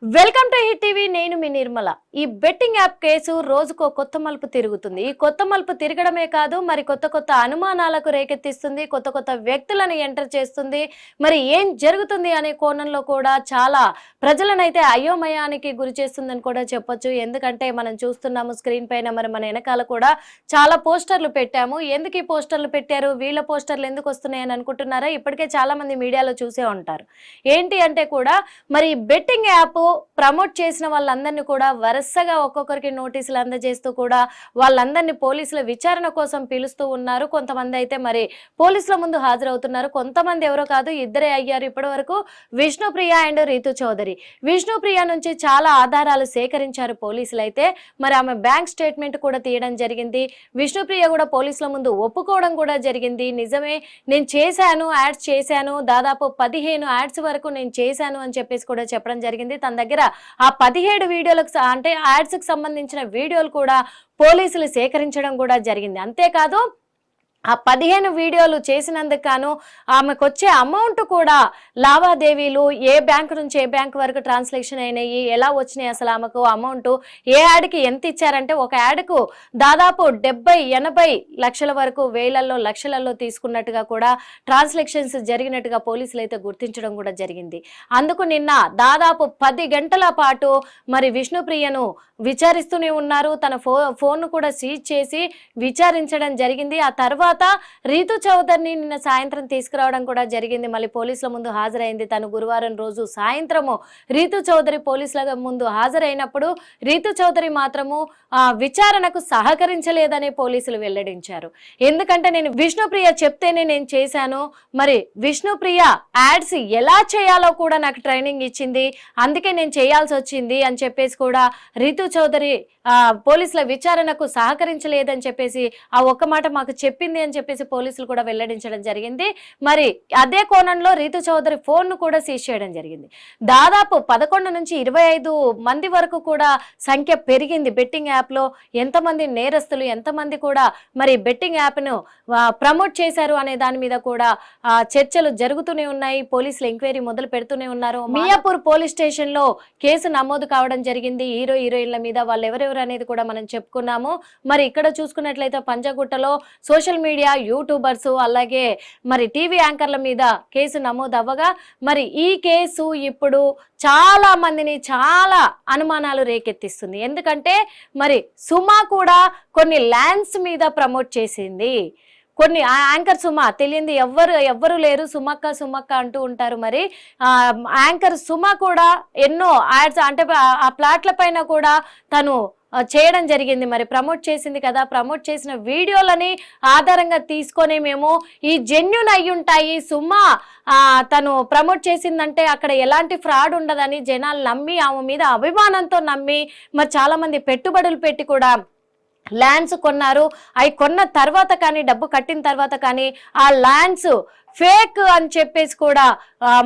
Welcome to hit TV. నేను మీ నిర్మల. ఈ betting app case రోజుకో కొత్త మలుపు తిరుగుతుంది. ఈ కొత్త మలుపు తిరగడమే కాదు, మరి కొత్త కొత్త అనుమానాలకు రేకెత్తిస్తుంది, కొత్త కొత్త వ్యక్తులను ఎంటర్ చేస్తుంది. మరి ఏం జరుగుతుంది అనే కోణంలో కూడా చాలా ప్రజలనైతే అయోమయానికి గురి చేస్తుందని కూడా చెప్పొచ్చు. ఎందుకంటే మనం చూస్తున్నాము స్క్రీన్ పైన, మరి మన వెనకాల కూడా చాలా పోస్టర్లు పెట్టాము. ఎందుకు ఈ పోస్టర్లు పెట్టారు, వీళ్ళ పోస్టర్లు ఎందుకు వస్తున్నాయని అనుకుంటున్నారా? ఇప్పటికే చాలా మంది మీడియాలో చూసే ఉంటారు. ఏంటి అంటే కూడా మరి బెట్టింగ్ యాప్ ప్రమోట్ చేసిన వాళ్ళందరినీ కూడా వరుసగా ఒక్కొక్కరికి నోటీసులు అందజేస్తూ కూడా వాళ్ళందరినీ పోలీసుల విచారణ కోసం పిలుస్తూ ఉన్నారు. కొంతమంది అయితే మరి పోలీసుల ముందు హాజరవుతున్నారు. కొంతమంది ఎవరో కాదు, ఇద్దరే అయ్యారు ఇప్పటి వరకు, విష్ణుప్రియ అండ్ రీతు చౌదరి. విష్ణుప్రియ నుంచి చాలా ఆధారాలు సేకరించారు పోలీసులు. అయితే మరి ఆమె బ్యాంక్ స్టేట్మెంట్ కూడా తీయడం జరిగింది. విష్ణుప్రియ కూడా పోలీసుల ముందు ఒప్పుకోవడం కూడా జరిగింది. నిజమే, నేను చేశాను, యాడ్స్ చేశాను, దాదాపు 15 యాడ్స్ వరకు నేను చేశాను అని చెప్పేసి కూడా చెప్పడం జరిగింది. తన దగ్గర ఆ 17 వీడియోలకు అంటే యాడ్స్ కి సంబంధించిన వీడియోలు కూడా పోలీసులు సేకరించడం కూడా జరిగింది. అంతేకాదు ఆ 15 వీడియోలు చేసినందుకు గాను ఆమెకు వచ్చే అమౌంట్ కూడా, లావాదేవీలు ఏ బ్యాంకు నుంచి ఏ బ్యాంకు వరకు ట్రాన్స్లేషన్ అయినాయి, ఎలా వచ్చినాయి, అసలు ఆమెకు అమౌంట్ ఏ యాడ్కి ఎంత ఇచ్చారంటే ఒక యాడ్కు దాదాపు 70-80 లక్షల వరకు, వేలల్లో లక్షలలో తీసుకున్నట్టుగా కూడా ట్రాన్స్లేషన్స్ జరిగినట్టుగా పోలీసులు అయితే గుర్తించడం కూడా జరిగింది. అందుకు నిన్న దాదాపు 10 గంటల పాటు మరి విష్ణుప్రియను విచారిస్తూనే ఉన్నారు. తన ఫోన్ కూడా సీజ్ చేసి విచారించడం జరిగింది. ఆ తర్వాత రీతు చౌదరిని నిన్న సాయంత్రం తీసుకురావడం కూడా జరిగింది. మళ్ళీ పోలీసుల ముందు హాజరైంది. తను గురువారం రోజు సాయంత్రము రీతు చౌదరి పోలీసుల ముందు హాజరైనప్పుడు రీతు చౌదరి మాత్రము విచారణకు సహకరించలేదని పోలీసులు వెల్లడించారు. ఎందుకంటే నేను విష్ణుప్రియ చెప్తేనే నేను చేశాను, మరి విష్ణుప్రియ యాడ్స్ ఎలా చేయాలో కూడా నాకు ట్రైనింగ్ ఇచ్చింది, అందుకే నేను చేయాల్సి వచ్చింది అని చెప్పేసి కూడా రీతు చౌదరి పోలీసుల విచారణకు సహకరించలేదని చెప్పేసి ఆ ఒక్క మాట మాకు చెప్పింది అని చెప్పేసి పోలీసులు కూడా వెల్లడించడం జరిగింది. మరి అదే కోణంలో రీతు చౌదరి ఫోన్ ను కూడా సీజ్ చేయడం జరిగింది. దాదాపు 11 నుంచి 25 మంది వరకు కూడా సంఖ్య పెరిగింది. బెట్టింగ్ యాప్ లో ఎంతమంది నేరస్తులు, ఎంతమంది కూడా మరి బెట్టింగ్ యాప్ ను ప్రమోట్ చేశారు అనే దాని మీద కూడా చర్చలు జరుగుతూనే ఉన్నాయి. పోలీసులు ఎంక్వైరీ మొదలు పెడుతూనే ఉన్నారు. మియాపూర్ పోలీస్ స్టేషన్ లో కేసు నమోదు కావడం జరిగింది. హీరోయిన్ల మీద వాళ్ళు ఎవరెవరు అనేది కూడా మనం చెప్పుకున్నాము. మరి ఇక్కడ చూసుకున్నట్లయితే పంజగుట్టలో సోషల్ మీడియా యూట్యూబర్స్ అలాగే మరి టీవీ యాంకర్ల మీద కేసు నమోదు అవ్వగా మరి ఈ కేసు ఇప్పుడు చాలా మందిని చాలా అనుమానాలు రేకెత్తిస్తుంది. ఎందుకంటే మరి సుమా కూడా కొన్ని ల్యాండ్స్ మీద ప్రమోట్ చేసింది. కొన్ని యాంకర్ సుమ తెలియంది ఎవ్వరు లేరు, సుమక్క అంటూ ఉంటారు. మరి యాంకర్ సుమ కూడా ఎన్నో యాడ్స్ అంటే ఆ ప్లాట్ల పైన కూడా తను చేయడం జరిగింది. మరి ప్రమోట్ చేసింది కదా, ప్రమోట్ చేసిన వీడియోలని ఆధారంగా తీసుకొని మేము ఈ జెన్యూన్ అయి ఉంటాయి, సుమా తను ప్రమోట్ చేసిందంటే అక్కడ ఎలాంటి ఫ్రాడ్ ఉండదని జనాలు నమ్మి, ఆమె మీద అభిమానంతో నమ్మి మరి చాలా మంది పెట్టుబడులు పెట్టి కూడా ల్యాండ్స్ కొన్నారు. అవి కొన్న తర్వాత కానీ, డబ్బు కట్టిన తర్వాత కానీ ఆ ల్యాండ్స్ ఫేక్ అని చెప్పేసి కూడా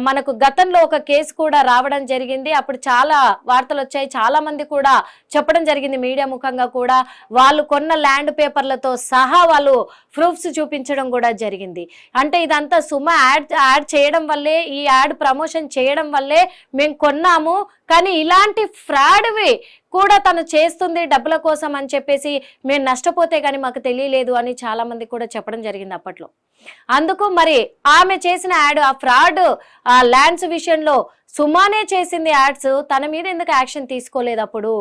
మనకు గతంలో ఒక కేసు కూడా రావడం జరిగింది. అప్పుడు చాలా వార్తలు వచ్చాయి, చాలా మంది కూడా చెప్పడం జరిగింది మీడియా ముఖంగా కూడా. వాళ్ళు కొన్న ల్యాండ్ పేపర్లతో సహా వాళ్ళు ప్రూఫ్స్ చూపించడం కూడా జరిగింది. అంటే ఇదంతా సుమ యాడ్ చేయడం వల్లే, ఈ యాడ్ ప్రమోషన్ చేయడం వల్లే మేము కొన్నాము, కానీ ఇలాంటి ఫ్రాడ్వి కూడా తను చేస్తుంది డబ్బుల కోసం అని చెప్పేసి మేము నష్టపోతే కానీ మాకు తెలియలేదు అని చాలా మంది కూడా చెప్పడం జరిగింది అప్పట్లో. అందుకు మరి ఆమె చేసిన యాడ్, ఆ ఫ్రాడ్ ఆ ల్యాండ్స్ విషయంలో సుమానే చేసింది యాడ్స్, తన మీద ఎందుకు యాక్షన్ తీసుకోలేదు అప్పుడు,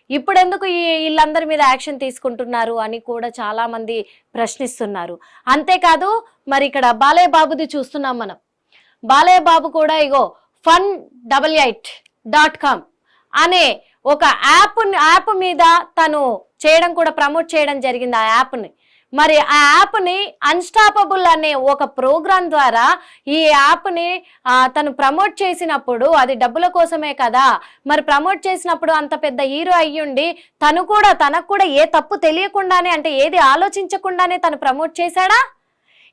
ఇప్పుడు ఎందుకు వీళ్ళందరి మీద యాక్షన్ తీసుకుంటున్నారు అని కూడా చాలా మంది ప్రశ్నిస్తున్నారు. అంతేకాదు మరి ఇక్కడ బాలయ్య బాబుది చూస్తున్నాం మనం. బాలయ్య బాబు కూడా ఇగో fun88.com అనే ఒక యాప్ మీద తను చేయడం కూడా ప్రమోట్ చేయడం జరిగింది. ఆ యాప్ని మరి ఆ యాప్ని అన్స్టాపబుల్ అనే ఒక ప్రోగ్రాం ద్వారా ఈ యాప్ని తను ప్రమోట్ చేసినప్పుడు అది డబ్బుల కోసమే కదా, మరి ప్రమోట్ చేసినప్పుడు అంత పెద్ద హీరో అయ్యుండి తనకు కూడా ఏ తప్పు తెలియకుండానే, అంటే ఏది ఆలోచించకుండానే తను ప్రమోట్ చేశాడా?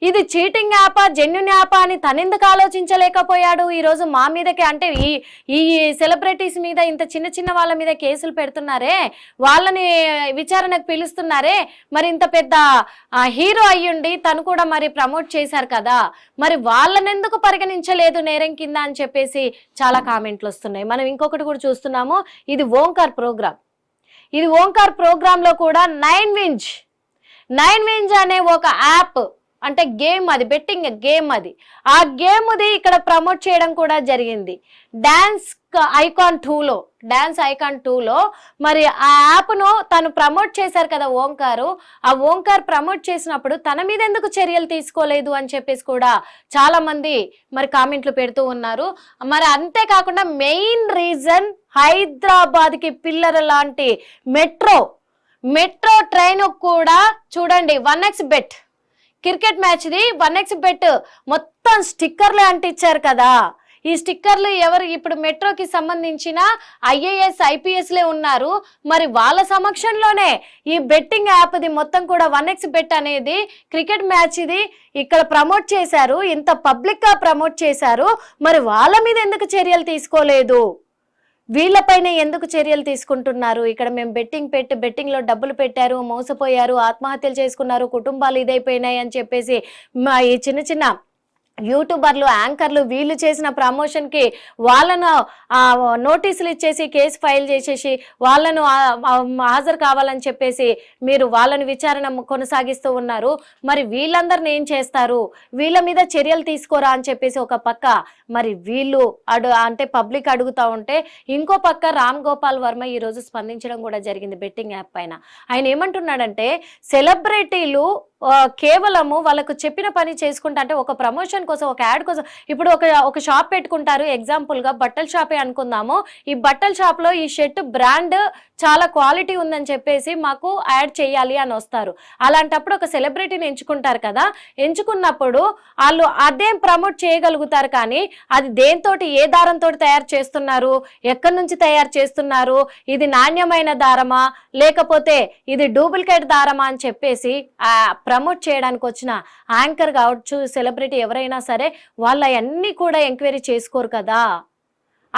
ఇది చీటింగ్ యాపా జెన్యున్ యాపా అని తనెందుకు ఆలోచించలేకపోయాడు? ఈ రోజు మా మీదకి అంటే ఈ ఈ సెలబ్రిటీస్ మీద ఇంత చిన్న చిన్న వాళ్ళ మీద కేసులు పెడుతున్నారే, వాళ్ళని విచారణకు పిలుస్తున్నారే, మరి ఇంత పెద్ద హీరో అయ్యుండి తను కూడా మరి ప్రమోట్ చేశారు కదా, మరి వాళ్ళని ఎందుకు పరిగణించలేదు నేరం కింద అని చెప్పేసి చాలా కామెంట్లు వస్తున్నాయి. మనం ఇంకొకటి కూడా చూస్తున్నాము, ఇది ఓంకార్ ప్రోగ్రామ్. ఇది ఓంకార్ ప్రోగ్రామ్ లో కూడా నైన్ వింజ్ అనే ఒక యాప్ అంటే గేమ్, అది బెట్టింగ్ గేమ్, అది ఆ గేమ్ది ఇక్కడ ప్రమోట్ చేయడం కూడా జరిగింది. డాన్స్ ఐకాన్ 2లో మరి ఆ యాప్ను తను ప్రమోట్ చేశారు కదా ఓంకారు. ఆ ఓంకార్ ప్రమోట్ చేసినప్పుడు తన మీద ఎందుకు చర్యలు తీసుకోలేదు అని చెప్పేసి కూడా చాలా మంది మరి కామెంట్లు పెడుతూ ఉన్నారు. మరి అంతేకాకుండా మెయిన్ రీజన్ హైదరాబాద్ కి పిల్లర్ లాంటి మెట్రో ట్రైన్ కూడా చూడండి 1x బెట్ క్రికెట్ మ్యాచ్ ది 1x బెట్ మొత్తం స్టిక్కర్లే అంటించారు కదా. ఈ స్టిక్కర్లు ఎవరు ఇప్పుడు మెట్రోకి సంబంధించిన IAS IPS లే ఉన్నారు. మరి వాళ్ళ సమక్షంలోనే ఈ బెట్టింగ్ యాప్ ది మొత్తం కూడా 1x బెట్ అనేది క్రికెట్ మ్యాచ్ ఇది ఇక్కడ ప్రమోట్ చేశారు, ఇంత పబ్లిక్ గా ప్రమోట్ చేశారు. మరి వాళ్ళ మీద ఎందుకు చర్యలు తీసుకోలేదు? వీళ్ళపైన ఎందుకు చర్యలు తీసుకుంటున్నారు? ఇక్కడ మేము బెట్టింగ్ లో డబ్బులు పెట్టారు, మోసపోయారు, ఆత్మహత్యలు చేసుకున్నారు, కుటుంబాలు ఇదైపోయినాయి అని చెప్పేసి ఈ చిన్న చిన్న యూట్యూబర్లు, యాంకర్లు వీళ్ళు చేసిన ప్రమోషన్ కి వాళ్ళను నోటీసులు ఇచ్చేసి కేసు ఫైల్ చేసేసి వాళ్ళను హాజరు కావాలని చెప్పేసి మీరు వాళ్ళని విచారణ కొనసాగిస్తూ ఉన్నారు. మరి వీళ్ళందరిని ఏం చేస్తారు? వీళ్ళ మీద చర్యలు తీసుకోరా అని చెప్పేసి ఒక పక్క మరి వీళ్ళు అంటే పబ్లిక్ అడుగుతా ఉంటే, ఇంకో పక్క రామ్ గోపాల్ వర్మ ఈ రోజు స్పందించడం కూడా జరిగింది బెట్టింగ్ యాప్ పైన. ఆయన ఏమంటున్నాడంటే, సెలబ్రిటీలు కేవలము వాళ్ళకు చెప్పిన పని చేసుకుంటా, అంటే ఒక ప్రమోషన్ కోసం, ఒక యాడ్ కోసం, ఇప్పుడు ఒక షాప్ పెట్టుకుంటారు, ఎగ్జాంపుల్ గా బట్టల షాపే అనుకుందాము. ఈ బట్టల షాప్ లో ఈ షర్ట్ బ్రాండ్ చాలా క్వాలిటీ ఉందని చెప్పేసి మాకు యాడ్ చేయాలి అని వస్తారు. అలాంటప్పుడు ఒక సెలబ్రిటీని ఎంచుకుంటారు కదా, ఎంచుకున్నప్పుడు వాళ్ళు అదేం ప్రమోట్ చేయగలుగుతారు, కానీ అది దేంతోటి ఏ దారంతో తయారు చేస్తున్నారు, ఎక్కడి నుంచి తయారు చేస్తున్నారు, ఇది నాణ్యమైన దారమా లేకపోతే ఇది డూప్లికేట్ దారమా అని చెప్పేసి ప్రమోట్ చేయడానికి వచ్చిన యాంకర్ కావచ్చు, సెలబ్రిటీ ఎవరైనా సరే, వాళ్ళ అన్ని కూడా ఎంక్వైరీ చేసుకోరు కదా.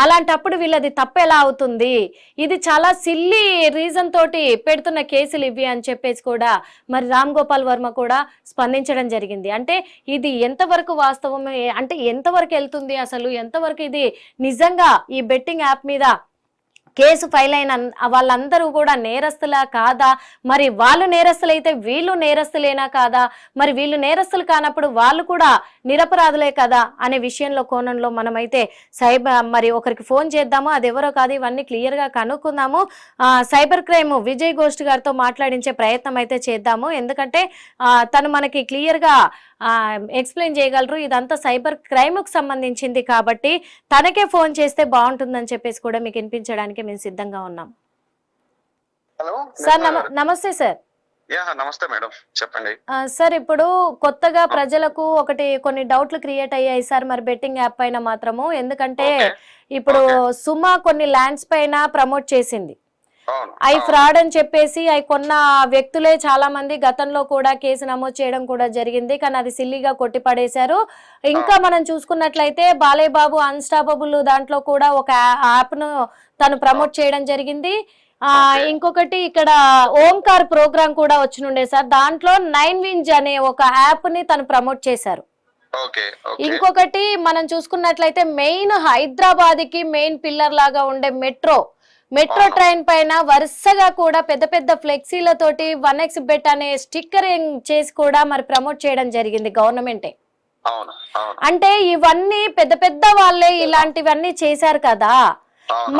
అలాంటప్పుడు వీళ్ళది తప్పు ఎలా అవుతుంది? ఇది చాలా సిల్లీ రీజన్ తోటి పెడుతున్న కేసులు ఇవి అని చెప్పేసి కూడా మరి రామ్ గోపాల్ వర్మ కూడా స్పందించడం జరిగింది. అంటే ఇది ఎంతవరకు వాస్తవం, అంటే ఎంతవరకు వెళ్తుంది, అసలు ఎంతవరకు ఇది నిజంగా ఈ బెట్టింగ్ యాప్ మీద కేసు ఫైల్ అయిన వాళ్ళందరూ కూడా నేరస్తులా కాదా? మరి వాళ్ళు నేరస్తులైతే వీళ్ళు నేరస్తులేనా కాదా? మరి వీళ్ళు నేరస్తులు కానప్పుడు వాళ్ళు కూడా నిరపరాధులే కదా అనే విషయంలో కోణంలో మనమైతే మరి ఒకరికి ఫోన్ చేద్దాము, అది ఎవరో కాదు, ఇవన్నీ క్లియర్ గా కనుక్కుందాము. సైబర్ క్రైమ్ విజయ్ గోస్ట్ గారితో మాట్లాడించే ప్రయత్నం అయితే చేద్దాము. ఎందుకంటే తను మనకి క్లియర్ గా ఎక్స్ప్లెయిన్ చేయగలరు. ఇదంతా సైబర్ క్రైమ్ కు సంబంధించింది కాబట్టి తనకే ఫోన్ చేస్తే బాగుంటుందని చెప్పేసి కూడా మీకు వినిపించడానికి మేము సిద్ధంగా ఉన్నాం. హలో సార్, నమస్తే సార్. నమస్తే మేడం, చెప్పండి సార్. ఇప్పుడు కొత్తగా ప్రజలకు కొన్ని డౌట్లు క్రియేట్ అయ్యాయి సార్ మరి బెట్టింగ్ యాప్ పైన మాత్రము. ఎందుకంటే ఇప్పుడు సుమా కొన్ని ల్యాండ్స్ పైన ప్రమోట్ చేసింది, అవి ఫ్రాడ్ అని చెప్పేసి అవి కొన్న వ్యక్తులే చాలా మంది గతంలో కూడా కేసు నమోదు చేయడం కూడా జరిగింది, కానీ అది సిల్లీగా కొట్టిపడేశారు. ఇంకా మనం చూసుకున్నట్లయితే బాలయ్య బాబు అన్స్టాపబుల్ దాంట్లో కూడా ఒక యాప్ ను తను ప్రమోట్ చేయడం జరిగింది. ఇంకొకటి ఇక్కడ ఓంకార్ ప్రోగ్రామ్ కూడా వచ్చినుండే సార్, దాంట్లో నైన్ వింజ్ అనే ఒక యాప్ ని తను ప్రమోట్ చేశారు. ఇంకొకటి మనం చూసుకున్నట్లయితే మెయిన్ హైదరాబాద్ కి మెయిన్ పిల్లర్ లాగా ఉండే మెట్రో ట్రైన్ పైన వరుసగా కూడా పెద్ద పెద్ద ఫ్లెక్సీలతోటి 1x బెట్ అనే స్టిక్కరింగ్ చేసి కూడా మరి ప్రమోట్ చేయడం జరిగింది గవర్నమెంటే. అంటే ఇవన్నీ పెద్ద వాళ్ళే ఇలాంటివన్నీ చేశారు కదా.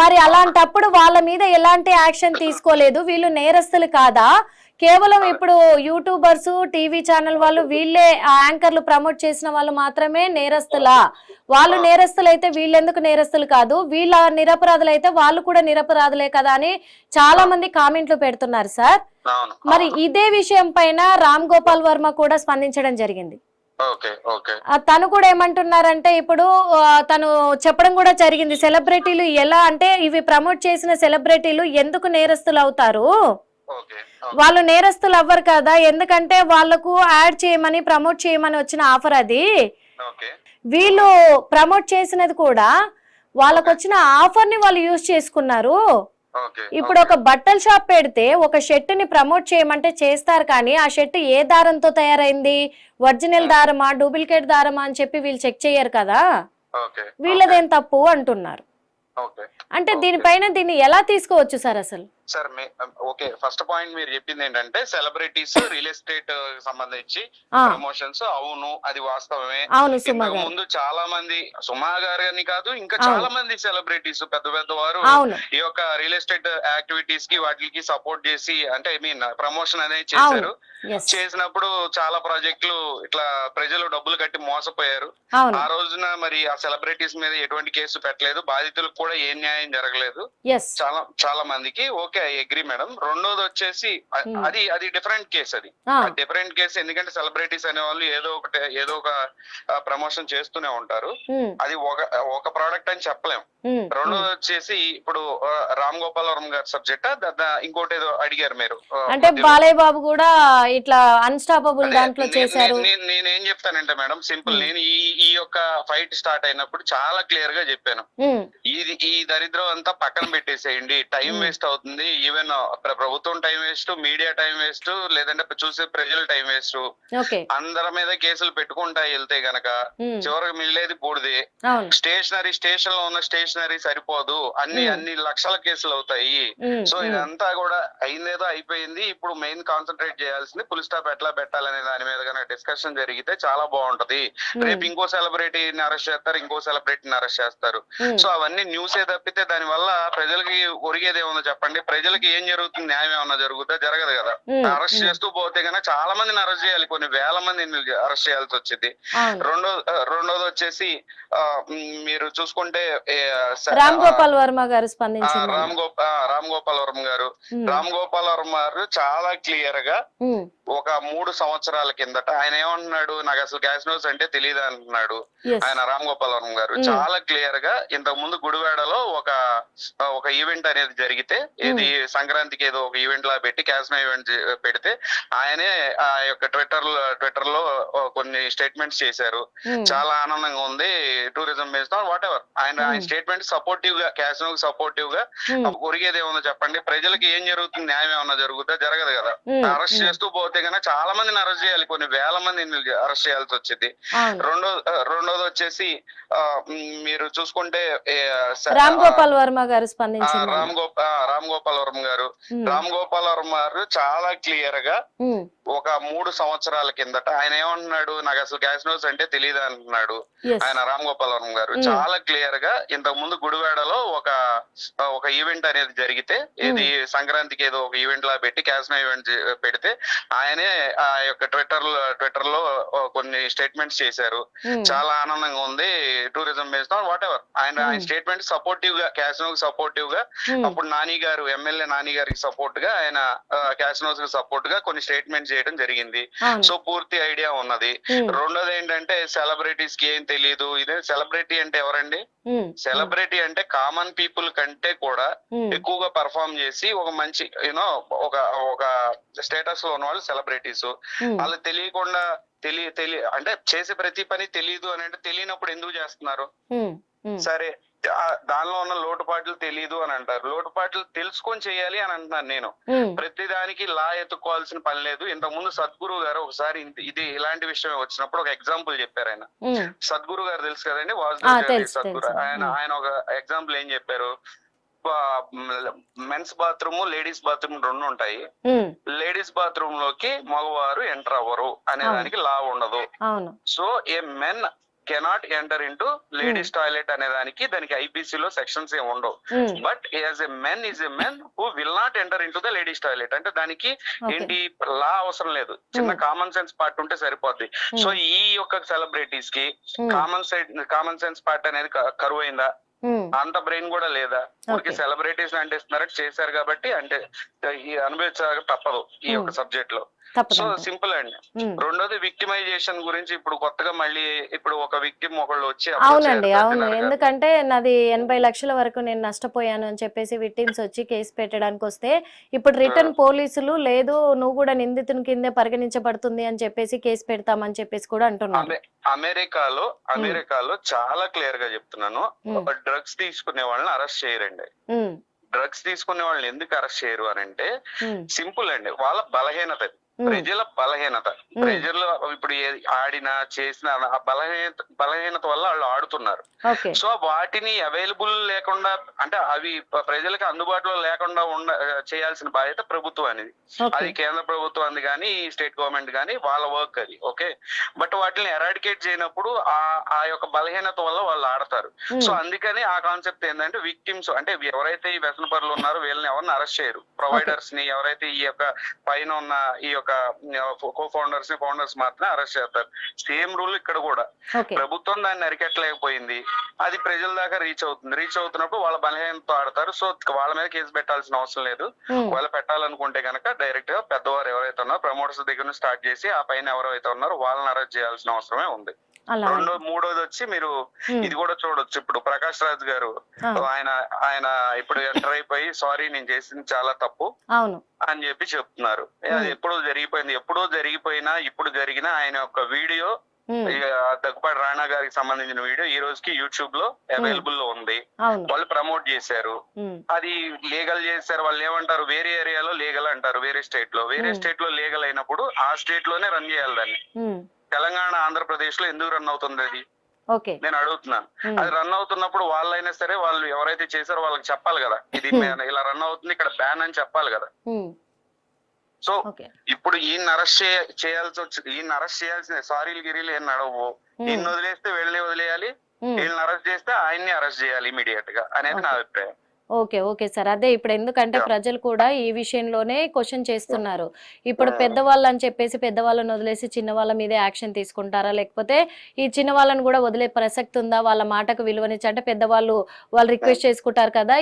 మరి అలాంటప్పుడు వాళ్ళ మీద ఎలాంటి యాక్షన్ తీసుకోలేదు, వీళ్ళు నేరస్తులు కాదా? కేవలం ఇప్పుడు యూట్యూబర్స్, టీవీ ఛానల్ వాళ్ళు, వీళ్ళే యాంకర్లు ప్రమోట్ చేసిన వాళ్ళు మాత్రమే నేరస్తులా? వాళ్ళు నేరస్తులైతే వీళ్ళెందుకు నేరస్తులు కాదు? వీళ్ళ నిరపరాధులైతే వాళ్ళు కూడా నిరపరాధులే కదా అని చాలా మంది కామెంట్లు పెడుతున్నారు సార్. మరి ఇదే విషయం పైన రామ్ గోపాల్ వర్మ కూడా స్పందించడం జరిగింది. తను కూడా ఏమంటున్నారంటే, ఇప్పుడు తను చెప్పడం కూడా జరిగింది, సెలబ్రిటీలు ఎలా అంటే ఇవి ప్రమోట్ చేసిన సెలబ్రిటీలు ఎందుకు నేరస్తులు అవుతారు, ఓకే. వాళ్ళు నేరస్తులు అవ్వరు కదా, ఎందుకంటే వాళ్ళకు యాడ్ చేయమని ప్రమోట్ చేయమని వచ్చిన ఆఫర్ అది. ఓకే. వీళ్ళు ప్రమోట్ చేసినది కూడా వాళ్ళకు వచ్చిన ఆఫర్ ని వాళ్ళు యూజ్ చేసుకున్నారు. ఓకే. ఇప్పుడు ఒక బట్టల షాప్ పెడితే ఒక షర్ట్ ని ప్రమోట్ చేయమంటే చేస్తారు, కానీ ఆ షర్ట్ ఏ దారంతో తయారైంది, ఒరిజినల్ దారమా డూప్లికేట్ దారమా అని చెప్పి వీళ్ళు చెక్ చేయరు కదా, ఓకే. వీళ్ళదేం తప్పు అంటున్నారు. ఓకే. అంటే దీనిపైన దీన్ని ఎలా తీసుకోవచ్చు సార్ అసలు? సార్ ఓకే, ఫస్ట్ పాయింట్ మీరు చెప్పింది ఏంటంటే సెలబ్రిటీస్ రియల్ ఎస్టేట్ సంబంధించి ప్రమోషన్స్. అవును, అది వాస్తవమే. అవును, సుమా ఇంతకు గారు. ముందు చాలా మంది, సుమా గారు అని కాదు, ఇంకా చాలా మంది సెలబ్రిటీస్ పెద్ద పెద్ద వారు అవును, ఈ యొక్క రియల్ ఎస్టేట్ యాక్టివిటీస్ కి వాటికి సపోర్ట్ చేసి, అంటే ఐ మీన్ ప్రమోషన్ అనేది చేశారు. yes. చేసినప్పుడు చాలా ప్రాజెక్టులు ఇట్లా ప్రజలు డబ్బులు కట్టి మోసపోయారు. అవును, ఆ రోజున మరి ఆ సెలబ్రిటీస్ మీద ఎటువంటి కేసు పెట్టలేదు, బాధితులకు కూడా ఏ న్యాయం జరగలేదు yes. చాలా చాలా మందికి. Okay, I agree madam. రెండోది వచ్చేసి అది డిఫరెంట్ కేసు. అది డిఫరెంట్ కేసు, ఎందుకంటే సెలబ్రిటీస్ అనే వాళ్ళు ఏదో ఒక ప్రమోషన్ చేస్తూనే ఉంటారు. అది ఒక ప్రోడక్ట్ అని చెప్పలేం. రెండోది వచ్చేసి ఇప్పుడు రామ్ గోపాలవరం గారి సబ్జెక్ట్, ఇంకోటి ఏదో అడిగారు మీరు. అంటే బాలయ్య బాబు కూడా ఇట్లా అన్స్టాపబుల్ దాంట్లో చేశారు. నేనేం చెప్తానంటే మేడం, సింపుల్, నేను ఈ యొక్క ఫైట్ స్టార్ట్ అయినప్పుడు చాలా క్లియర్ గా చెప్పాను, ఈ దరిద్రం అంతా పక్కన పెట్టేసేయండి, టైం వేస్ట్ అవుతుంది. ఈవెన్ ప్రభుత్వం time waste, media time waste, లేదంటే చూసే ప్రజల టైం వేస్ట్. అందరి మీద కేసులు పెట్టుకుంటా వెళ్తే గనక చివరికి మిగిలేది బూడిదే. స్టేషన్ లో ఉన్న స్టేషనరీ సరిపోదు, అన్ని లక్షల కేసులు అవుతాయి. సో ఇదంతా కూడా అయిందేదో అయిపోయింది. ఇప్పుడు మెయిన్ కాన్సన్ట్రేట్ చేయాల్సింది ఫుల్ స్టాప్ ఎట్లా పెట్టాలనే దాని మీద కనుక డిస్కషన్ జరిగితే చాలా బాగుంటది. రేపు ఇంకో సెలబ్రిటీని అరెస్ట్ చేస్తారు, ఇంకో సెలబ్రిటీని అరెస్ట్ చేస్తారు. సో అవన్నీ న్యూసే తప్పితే దాని వల్ల ప్రజలకి ఒరిగేది ఏమన్నా చెప్పండి? ప్రజలకి ఏం జరుగుతుంది? న్యాయం ఏమన్నా జరుగుతుందా? జరగదు కదా. అరెస్ట్ చేస్తూ పోతే కన్నా చాలా మందిని అరెస్ట్ చేయాలి, కొన్ని వేల మందిని అరెస్ట్ చేయాల్సి వచ్చింది. రెండోది వచ్చేసి మీరు చూసుకుంటే రామ్ గోపాల్ వర్మ గారు స్పందించారు. రామ్ గోపాల్ వర్మ గారు చాలా క్లియర్ గా ఒక 3 సంవత్సరాల కిందట ఆయన ఏమంటున్నాడు, నాకు అసలు క్యాసినోస్ అంటే తెలియదు అంటున్నాడు ఆయన. రామ్ గోపాల్ వర్మ గారు చాలా క్లియర్ గా ఇంతకు ముందు గుడివాడలో ఒక ఈవెంట్ అనేది జరిగితే, ఇది సంక్రాంతికి ఏదో ఒక ఈవెంట్ లా పెట్టి క్యాసినో ఈవెంట్ పెడితే ఆయనే ఆ యొక్క ట్విట్టర్ లో కొన్ని స్టేట్మెంట్స్ చేశారు. చాలా ఆనందంగా ఉంది, టూరిజం బేస్డ్ వాట్ ఎవర్. ఆయన స్టేట్మెంట్ సపోర్టివ్ గా, క్యాసినోకి సపోర్టివ్ గా. ఒరిగేది ఏమన్నా చెప్పండి? ప్రజలకి ఏం జరుగుతుంది? న్యాయం ఏమన్నా జరుగుతుందా? జరగదు కదా. అరెస్ట్ చేస్తూ పోతే కన్నా చాలా మందిని అరెస్ట్ చేయాలి, కొన్ని వేల మందిని అరెస్ట్ చేయాల్సి వచ్చింది. రెండోది వచ్చేసి మీరు చూసుకుంటే రామ్ గోపాల్ వర్మ గారు స్పందించారు. రామ్ గోపాల్ వర్మ గారు చాలా క్లియర్ గా ఒక 3 సంవత్సరాల కిందట ఆయన ఏమంటున్నాడు, నాకు అసలు క్యాసినోస్ అంటే తెలియదు అంటున్నాడు ఆయన. రామ్ గోపాల్ వర్మ గారు చాలా క్లియర్ గా ఇంతకు ముందు గుడివాడలో ఒక ఈవెంట్ అనేది జరిగితే, ఇది సంక్రాంతికి ఏదో ఒక ఈవెంట్ లా పెట్టి క్యాసినో ఈవెంట్ పెడితే ఆయనే ఆ యొక్క ట్విట్టర్ లో కొన్ని స్టేట్మెంట్స్ చేశారు. చాలా ఆనందంగా ఉంది, టూరిజం బేస్డ్ వాట్ ఎవర్. ఆయన స్టేట్మెంట్ సపోర్టివ్ గా, క్యాసినోకి సపోర్టివ్ గా. అప్పుడు నాని గారు, ఎమ్మెల్యే నాని గారికి సపోర్ట్ గా ఆయన క్యాసినోస్ కి సపోర్ట్ గా కొన్ని స్టేట్మెంట్స్ చేయడం జరిగింది. సో పూర్తి ఐడియా ఉన్నది. రెండోది ఏంటంటే సెలబ్రిటీస్ కి ఏం తెలియదు. ఇదే సెలబ్రిటీ అంటే ఎవరండి? సెలబ్రిటీ అంటే కామన్ పీపుల్ కంటే కూడా ఎక్కువగా పర్ఫార్మ్ చేసి ఒక మంచి ఒక స్టేటస్ లో ఉన్న వాళ్ళు సెలబ్రిటీస్. వాళ్ళు తెలియకుండా అంటే చేసే ప్రతి పని తెలియదు అని అంటే, తెలియనప్పుడు ఎందుకు చేస్తున్నారు? సరే, దానిలో ఉన్న లోటుపాట్లు తెలియదు అని అంటారు. లోటుపాట్లు తెలుసుకొని చేయాలి అని అంటున్నాను నేను. ప్రతిదానికి లా ఎత్తుకోవాల్సిన పని లేదు. ఇంతకు ముందు సద్గురు గారు ఒకసారి ఇలాంటి విషయం వచ్చినప్పుడు ఒక ఎగ్జాంపుల్ చెప్పారు ఆయన. సద్గురు గారు తెలుసు కదండి, వాసుదేవ్ సద్గురు. ఆయన ఒక ఎగ్జాంపుల్ ఏం చెప్పారు, మెన్స్ బాత్రూమ్, లేడీస్ బాత్రూమ్ 2 ఉంటాయి. లేడీస్ బాత్రూమ్ లోకి మగవారు ఎంటర్ అవ్వరు అనే దానికి లా ఉండదు. So a men cannot enter into ladies toilet అనే దానికి ఐపీసీ లో సెక్షన్స్ ఏమి ఉండవు. But as a men is a men who will not enter into the ladies toilet. అంటే దానికి ఏంటి, లా అవసరం లేదు, చిన్న కామన్ సెన్స్ పార్ట్ ఉంటే సరిపోద్ది. సో ఈ యొక్క సెలబ్రిటీస్ కి కామన్ సెన్స్ పార్ట్ అనేది కరువైందా? అంత బ్రెయిన్ కూడా లేదా? ఊరికి సెలబ్రిటీస్ అంటే ఇస్తున్నారు, చేశారు కాబట్టి అంటే అనుభవించక తప్పదు ఈ యొక్క సబ్జెక్ట్ లో. తప్పదు సింపుల్ అండి. రెండోది విక్టిమైజేషన్ గురించి ఇప్పుడు కొత్తగా మళ్ళీ ఇప్పుడు ఒక విక్టిమ్ ఒకళ్ళు వచ్చి అవునండి, అవును. ఎందుకంటే నాది 80 లక్షల వరకు నేను నష్టపోయాను అని చెప్పేసి విక్టిమ్స్ వచ్చి కేసు పెట్టడానికి వస్తే ఇప్పుడు రిటర్న్ పోలీసులు లేదు నువ్వు కూడా నిందితుని కిందే పరిగణించబడుతుంది అని చెప్పేసి కేసు పెడతామని చెప్పేసి కూడా అంటున్నారు. అమెరికాలో చాలా క్లియర్ గా చెప్తున్నాను, డ్రగ్స్ తీసుకునే వాళ్ళని అరెస్ట్ చేయరండి. డ్రగ్స్ తీసుకునే వాళ్ళని ఎందుకు అరెస్ట్ చేయరు అని అంటే సింపుల్ అండి, వాళ్ళ బలహీనత, ప్రజల బలహీనత. ప్రజలు ఇప్పుడు ఆడినా చేసిన ఆ బలహీనత వల్ల వాళ్ళు ఆడుతున్నారు. సో వాటిని అవైలబుల్ లేకుండా అంటే అవి ప్రజలకు అందుబాటులో లేకుండా చేయాల్సిన బాధ్యత ప్రభుత్వం అనేది. అది కేంద్ర ప్రభుత్వం అంది కానీ స్టేట్ గవర్నమెంట్ కానీ వాళ్ళ వర్క్ అది. ఓకే, బట్ వాటిని ఎరాడికేట్ చేయనప్పుడు ఆ యొక్క బలహీనత వల్ల వాళ్ళు ఆడతారు. సో అందుకని ఆ కాన్సెప్ట్ ఏంటంటే విక్టిమ్స్ అంటే ఎవరైతే ఈ వ్యసన పరులు ఉన్నారో వీళ్ళని ఎవరిని అరెస్ట్ చేయరు. ప్రొవైడర్స్ ని ఎవరైతే ఈ యొక్క పైన ఉన్న ఈ యొక్క ఫౌండర్స్ మాత్రమే అరెస్ట్ చేస్తారు. సేమ్ రూల్ ఇక్కడ కూడా. ప్రభుత్వం దాన్ని అరికట్టలేకపోయింది, అది ప్రజల దాకా రీచ్ అవుతుంది. రీచ్ అవుతున్నప్పుడు వాళ్ళ బలహీనతో ఆడతారు. సో వాళ్ళ మీద కేసు పెట్టాల్సిన అవసరం లేదు. వాళ్ళు పెట్టాలనుకుంటే కనుక డైరెక్ట్ గా పెద్దవారు ఎవరైతే ఉన్నారో ప్రమోటర్స్ దగ్గర నుంచి స్టార్ట్ చేసి ఆ పైన ఎవరైతే ఉన్నారో వాళ్ళని అరెస్ట్ చేయాల్సిన అవసరమే ఉంది. మూడోది వచ్చి మీరు ఇది కూడా చూడొచ్చు. ఇప్పుడు ప్రకాష్ రాజ్ గారు ఆయన ఇప్పుడు ఎంటర్ అయిపోయి సారీ నేను చేసింది చాలా తప్పు అని చెప్పి చెప్తున్నారు. అది ఎప్పుడో జరిగిపోయింది. ఎప్పుడో జరిగిపోయినా ఇప్పుడు జరిగిన ఆయన యొక్క వీడియో దగ్గుపాటి రాణా గారికి సంబంధించిన వీడియో ఈ రోజుకి యూట్యూబ్ లో అవైలబుల్ లో ఉంది. వాళ్ళు ప్రమోట్ చేశారు, అది లీగల్ చేశారు. వాళ్ళు ఏమంటారు, వేరే ఏరియాలో లీగల్ అంటారు, వేరే స్టేట్ లో లీగల్ అయినప్పుడు ఆ స్టేట్ లోనే రన్ చేయాలి దాన్ని. తెలంగాణ ఆంధ్రప్రదేశ్ లో ఎందుకు రన్ అవుతుంది అది నేను అడుగుతున్నాను. అది రన్ అవుతున్నప్పుడు వాళ్ళైనా సరే వాళ్ళు ఎవరైతే చేశారో వాళ్ళకి చెప్పాలి కదా, ఇది ఇలా రన్ అవుతుంది ఇక్కడ బ్యాన్ అని చెప్పాలి కదా. సో ఇప్పుడు ఈయన అరెస్ట్ చేయాల్సిన సారీలు గిరీలు ఏం నడవు. ఈయన వదిలేస్తే వెళ్ళి వదిలేయాలి, వీళ్ళని అరెస్ట్ చేస్తే ఆయన్ని అరెస్ట్ చేయాలి ఇమీడియట్ గా అనేది నా అభిప్రాయం. ఓకే సార్, అదే ఇప్పుడు ఎందుకంటే ప్రజలు కూడా ఈ విషయంలోనే క్వశ్చన్ చేస్తున్నారు. ఇప్పుడు పెద్దవాళ్ళు అని చెప్పేసి పెద్దవాళ్ళని వదిలేసి చిన్న వాళ్ళ మీదే యాక్షన్ తీసుకుంటారా, లేకపోతే ఈ చిన్న వాళ్ళని కూడా వదిలే ప్రసక్తి ఉందా? వాళ్ళ మాటకు విలువనిచ్చి అంటే పెద్దవాళ్ళు వాళ్ళు రిక్వెస్ట్ చేసుకుంటారు కదా,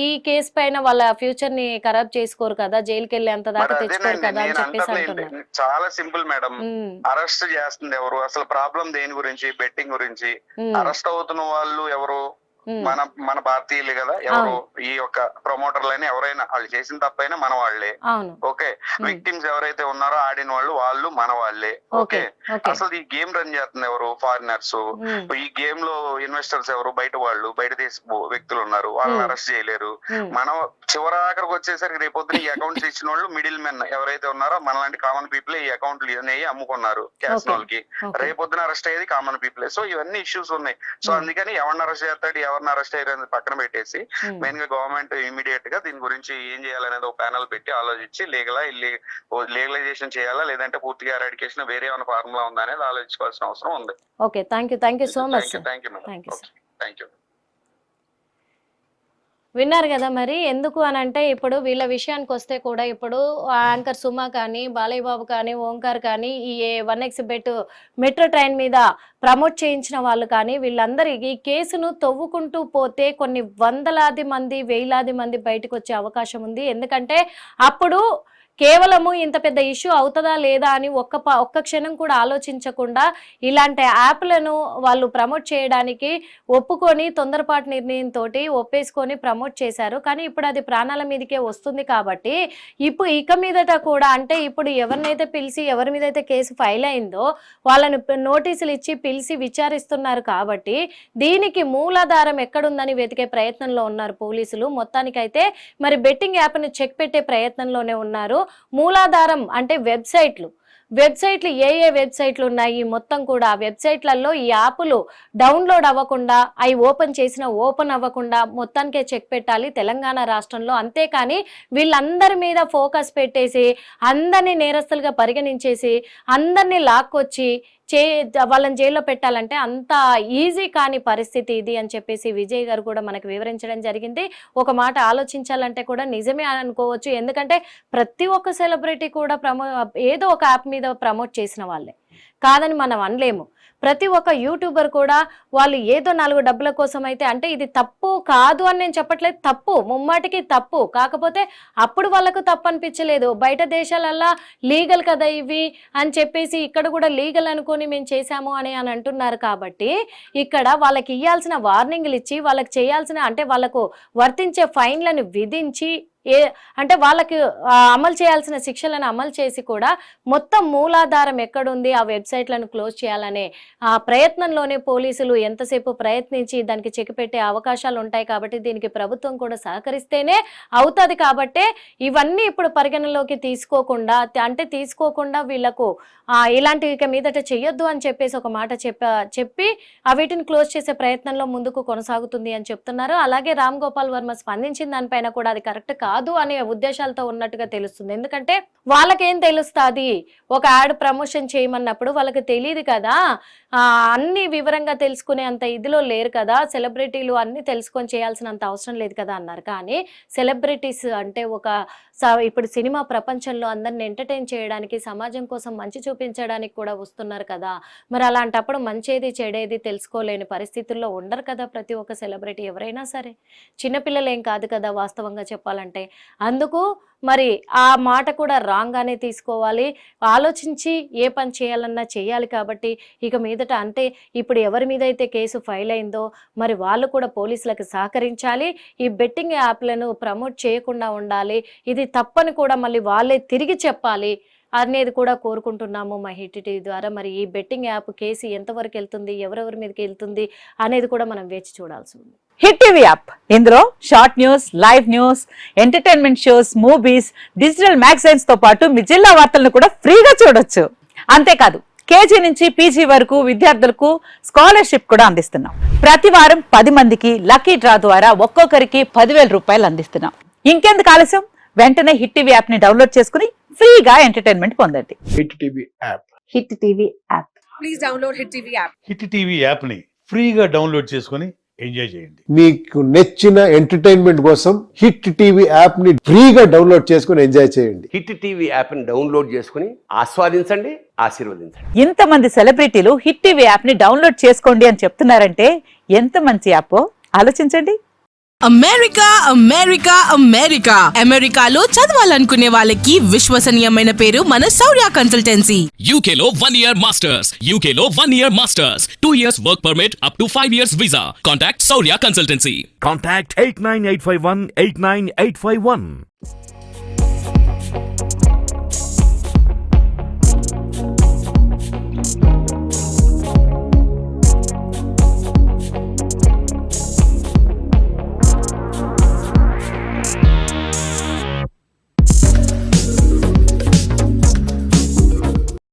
ఈ కేసు పైన వాళ్ళ ఫ్యూచర్ ని ఖరాబ్ చేసుకోరు కదా, జైలుకి వెళ్ళి అంత దాకా తెచ్చుకోరు కదా అని చెప్పేసి అంటున్నారు. చాలా సింపుల్ మేడం, అరెస్ట్ చేస్తుంది ఎవరు? అసలు ప్రాబ్లం దేని గురించి? బెట్టింగ్ గురించి. అరెస్ట్ అవుతున్న వాళ్ళు ఎవరు? మన భారతీయులే కదా. ఎవరు ఈ యొక్క ప్రమోటర్లని ఎవరైనా వాళ్ళు చేసిన తప్పైనా మన వాళ్లే. ఓకే, విక్టిమ్స్ ఎవరైతే ఉన్నారో ఆడిన వాళ్ళు మన వాళ్లే. ఓకే, అసలు ఈ గేమ్ రన్ చేస్తుంది ఎవరు? ఫారినర్స్. ఈ గేమ్ లో ఇన్వెస్టర్స్ ఎవరు? బయట వాళ్ళు, బయట దేశ వ్యక్తులు ఉన్నారు, వాళ్ళని అరెస్ట్ చేయలేరు. మనం చివరాఖరికి వచ్చేసరికి రేపొద్దున ఈ అకౌంట్స్ ఇచ్చిన వాళ్ళు మిడిల్ మెన్ ఎవరైతే ఉన్నారో మనలాంటి కామన్ పీపుల్ ఈ అకౌంట్లు అనేవి అమ్ముకున్నారు క్యాసినోలకి. రేపొద్దున అరెస్ట్ అయ్యేది కామన్ పీపులే. సో ఇవన్నీ ఇష్యూస్ ఉన్నాయి. సో అందుకని ఎవరిని అరెస్ట్ చేస్తాడు, ఎవరిని అరెస్ట్ అయ్యారని పక్కన పెట్టేసి మెయిన్ గా గవర్నమెంట్ ఇమీడియట్ గా దీని గురించి ఏం చేయాలనేది ఒక ప్యానల్ పెట్టి ఆలోచించి లీగలైజేషన్ చేయాలా లేదంటే పూర్తిగా ఎరాడికేషన్ వేరే ఏమైనా ఫార్ములా ఉందా అనేది ఆలోచించుకోవాల్సిన అవసరం ఉంది. Okay, thank you so much. Thank you. విన్నారు కదా మరి. ఎందుకు అని అంటే ఇప్పుడు వీళ్ళ విషయానికి వస్తే కూడా ఇప్పుడు యాంకర్ సుమా కానీ, బాలయ్య బాబు కానీ, ఓంకార్ కానీ, ఈ 1xBet మెట్రో ట్రైన్ మీద ప్రమోట్ చేయించిన వాళ్ళు కానీ వీళ్ళందరూ ఈ కేసును తవ్వుకుంటూ పోతే కొన్ని వందలాది మంది, వేలాది మంది బయటకు వచ్చే అవకాశం ఉంది. ఎందుకంటే అప్పుడు కేవలము ఇంత పెద్ద ఇష్యూ అవుతుందా లేదా అని ఒక్క క్షణం కూడా ఆలోచించకుండా ఇలాంటి యాప్లను వాళ్ళు ప్రమోట్ చేయడానికి ఒప్పుకొని తొందరపాటు నిర్ణయంతో ఒప్పేసుకొని ప్రమోట్ చేశారు. కానీ ఇప్పుడు అది ప్రాణాల మీదకే వస్తుంది కాబట్టి ఇప్పుడు ఇక మీదట కూడా అంటే ఇప్పుడు ఎవరినైతే పిలిచి ఎవరి మీద అయితే కేసు ఫైల్ అయిందో వాళ్ళని నోటీసులు ఇచ్చి పిలిచి విచారిస్తున్నారు కాబట్టి దీనికి మూలాధారం ఎక్కడుందని వెతికే ప్రయత్నంలో ఉన్నారు పోలీసులు. మొత్తానికైతే మరి బెట్టింగ్ యాప్ను చెక్ పెట్టే ప్రయత్నంలోనే ఉన్నారు. మూలాధారం అంటే వెబ్సైట్లు ఏ వెబ్సైట్లు ఉన్నాయి మొత్తం కూడా వెబ్సైట్లలో ఈ యాప్లు డౌన్లోడ్ అవ్వకుండా అవి ఓపెన్ చేసిన ఓపెన్ అవ్వకుండా మొత్తానికే చెక్ పెట్టాలి తెలంగాణ రాష్ట్రంలో. అంతేకాని వీళ్ళందరి మీద ఫోకస్ పెట్టేసి అందరినీ నేరస్తులుగా పరిగణించేసి అందరినీ లాక్కొచ్చి వాళ్ళని జైల్లో పెట్టాలంటే అంత ఈజీ కాని పరిస్థితి ఇది అని చెప్పేసి విజయ్ గారు కూడా మనకు వివరించడం జరిగింది. ఒక మాట ఆలోచించాలంటే కూడా నిజమే అనుకోవచ్చు. ఎందుకంటే ప్రతి ఒక్క సెలబ్రిటీ కూడా ఏదో ఒక యాప్ మీద ప్రమోట్ చేసిన వాళ్ళే కాదని మనం అనలేము. ప్రతి ఒక్క యూట్యూబర్ కూడా వాళ్ళు ఏదో 4 డబ్బుల కోసం అయితే, అంటే ఇది తప్పు కాదు అని నేను చెప్పట్లేదు, తప్పు, ముమ్మాటికి తప్పు. కాకపోతే అప్పుడు వాళ్ళకు తప్పు అనిపించలేదు. బయట దేశాలల్లా లీగల్ కదా ఇవి అని చెప్పేసి ఇక్కడ కూడా లీగల్ అనుకొని మేము చేశాము అని అంటున్నారు. కాబట్టి ఇక్కడ వాళ్ళకి ఇవ్వాల్సిన వార్నింగ్లు ఇచ్చి, వాళ్ళకి చేయాల్సిన, అంటే వాళ్ళకు వర్తించే ఫైన్లను విధించి, అంటే వాళ్ళకి అమలు చేయాల్సిన శిక్షలను అమలు చేసి కూడా మొత్తం మూలాధారం ఎక్కడుంది ఆ వెబ్సైట్లను క్లోజ్ చేయాలనే ఆ ప్రయత్నంలోనే పోలీసులు ఎంతసేపు ప్రయత్నించి దానికి చెక్ పెట్టే అవకాశాలు ఉంటాయి. కాబట్టి దీనికి ప్రభుత్వం కూడా సహకరిస్తేనే అవుతుంది. కాబట్టే ఇవన్నీ ఇప్పుడు పరిగణలోకి తీసుకోకుండా వీళ్ళకు ఇలాంటివి ఇక మీదట చెయ్యొద్దు అని చెప్పేసి ఒక మాట చెప్పి వీటిని క్లోజ్ చేసే ప్రయత్నంలో ముందుకు కొనసాగుతుంది అని చెప్తున్నారు. అలాగే రామ్ గోపాల్ వర్మ స్పందించిన దానిపైన కూడా అది కరెక్ట్ కాదు అనే ఉద్దేశాలతో ఉన్నట్టుగా తెలుస్తుంది. ఎందుకంటే వాళ్ళకేం తెలుస్తుంది, ఒక యాడ్ ప్రమోషన్ చేయమన్నప్పుడు వాళ్ళకి తెలియదు కదా, అన్ని వివరంగా తెలుసుకునే అంత ఇదిలో లేరు కదా, సెలబ్రిటీలు అన్ని తెలుసుకొని చేయాల్సినంత అవసరం లేదు కదా అన్నారు. కానీ సెలబ్రిటీస్ అంటే ఇప్పుడు సినిమా ప్రపంచంలో అందరిని ఎంటర్టైన్ చేయడానికి, సమాజం కోసం మంచి చూపించడానికి కూడా వస్తున్నారు కదా. మరి అలాంటప్పుడు మంచేది చెడేది తెలుసుకోలేని పరిస్థితుల్లో ఉండరు కదా ప్రతి ఒక్క సెలబ్రిటీ, ఎవరైనా సరే. చిన్నపిల్లలు ఏం కాదు కదా వాస్తవంగా చెప్పాలంటే. అందుకు మరి ఆ మాట కూడా రాంగ్ గానే తీసుకోవాలి, ఆలోచించి ఏ పని చేయాలన్నా చేయాలి. కాబట్టి ఇక మీదట, అంటే ఇప్పుడు ఎవరి మీద అయితే కేసు ఫైల్ అయిందో మరి వాళ్ళు కూడా పోలీసులకు సహకరించాలి, ఈ బెట్టింగ్ యాప్లను ప్రమోట్ చేయకుండా ఉండాలి, ఇది తప్పని కూడా మళ్ళీ వాళ్ళే తిరిగి చెప్పాలి అనేది కూడా కోరుకుంటున్నాము మా హిట్ టీవీ ద్వారా. మరి ఈ బెట్టింగ్ యాప్ కేసు ఎంతవరకు వెళ్తుంది, ఎవరెవరి మీదకి వెళ్తుంది అనేది కూడా మనం వేచి చూడాల్సి ఉంది. హిట్ టీవీ యాప్, ఇందులో short news, live news, entertainment shows, movies, digital magazines తో పాటు మీ జిల్లా వార్తలను కూడా ఫ్రీగా చూడొచ్చు. అంతేకాదు కేజీ నుంచి పీజీ వరకు విద్యార్థులకు స్కాలర్షిప్ కూడా అందిస్తున్నాం. ప్రతి వారం 10 మందికి లక్కీ డ్రా ద్వారా ఒక్కొక్కరికి 10,000 రూపాయలు అందిస్తున్నాం. ఇంకెందుకు ఆలస్యం, వెంటనే హిట్ టీవీ యాప్ ని డౌన్లోడ్ చేసుకుని ఫ్రీగా ఎంటర్టైన్మెంట్ పొందండి. Hit TV app. Hit TV app. Please download hit TV app. Hit TV app ని ఫ్రీగా డౌన్లోడ్ చేసుకొని ఎంజాయ్ చేయండి. మీకు నచ్చిన ఎంటర్టైన్మెంట్ కోసం హిట్ టీవీ యాప్ ని ఫ్రీగా డౌన్లోడ్ చేసుకొని ఎంజాయ్ చేయండి. హిట్ టీవీ యాప్ ని డౌన్లోడ్ చేసుకుని ఆస్వాదించండి, ఆశీర్వదించండి. ఇంతమంది సెలబ్రిటీలు హిట్ టీవీ యాప్ ని డౌన్లోడ్ చేసుకోండి అని చెప్తున్నారంటే ఎంత మంచి యాప్ ఆలోచించండి. అమెరికా అమెరికా అమెరికా అమెరికాలో చదవాలనుకునే వాళ్ళకి విశ్వసనీయమైన పేరు మన శౌర్య కన్సల్టెన్సీ. UK లో 1 year masters. UK లో 1 year masters. 2 years work permit up to 5 years visa. Contact Saurya Consultancy. Contact 89851 89851.